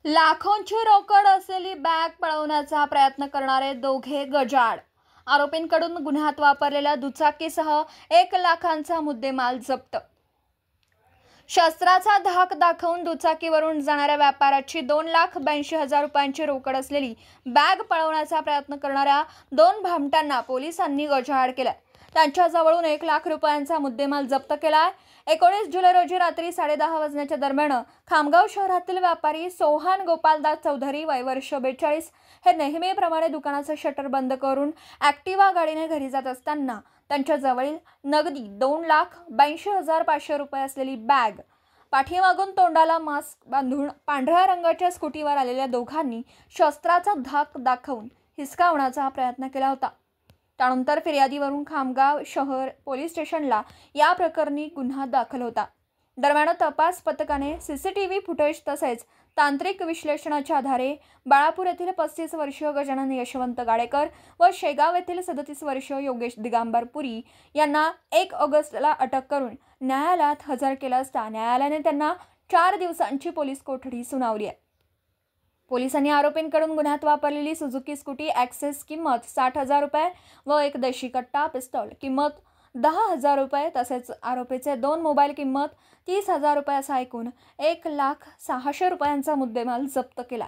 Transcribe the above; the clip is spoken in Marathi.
लाखोंची रोकड असलेली बॅग पळवण्याचा प्रयत्न करणारे दोघे गजाआड. आरोपींकडून गुन्ह्यात वापरलेल्या दुचाकीसह 1 लाखांचा मुद्देमाल जप्त. शस्त्राचा धाक दाखवून दुचाकीवरून जाणाऱ्या व्यापाऱ्याची 2,82,000 रुपयांची रोकड असलेली बॅग पळवण्याचा प्रयत्न करणाऱ्या 2 भामट्यांना पोलिसांनी गजाआड केलाय. त्यांच्याजवळून 1 लाख रुपयांचा मुद्देमाल जप्त केलाय. 19 जुलै रोजी रात्री 10:30 वाजण्याच्या दरम्यान खामगाव शहरातील व्यापारी सोहन गोपालदास चौधरी वय वर्ष 42 हे नेहमीप्रमाणे दुकानाचं शटर बंद करून ॲक्टिवा गाडीने घरी जात असताना त्यांच्याजवळील नगदी 2,82,500 रुपये असलेली बॅग, पाठीमागून तोंडाला मास्क बांधून पांढऱ्या रंगाच्या स्कूटीवर आलेल्या दोघांनी शस्त्राचा धाक दाखवून हिसकावण्याचा प्रयत्न केला होता. त्यानंतर फिर्यादीवरून खामगाव शहर पोलीस स्टेशनला या प्रकरणी गुन्हा दाखल होता. दरम्यान तपास पथकाने सीसीटीव्ही फुटेज तसेच तांत्रिक विश्लेषणाच्या आधारे बाळापूर येथील 35 वर्षीय गजानन यशवंत गाडेकर व शेगाव येथील 37 वर्षीय योगेश दिगंबर पुरी यांना 1 ऑगस्टला अटक करून न्यायालयात हजर केलं असता न्यायालयाने त्यांना 4 दिवसांची पोलीस कोठडी सुनावली आहे. पोलिसांनी आरोपींकडून गुन्ह्यात वापरलेली सुझुकी स्कूटी ॲक्सेस किंमत 60,000 रुपये व 1 देशी कट्टा पिस्तॉल किंमत 10,000 रुपये तसेच आरोपीचे 2 मोबाईल किंमत 30,000 रुपये असा एकूण 1,06,000 रुपयांचा मुद्देमाल जप्त केला.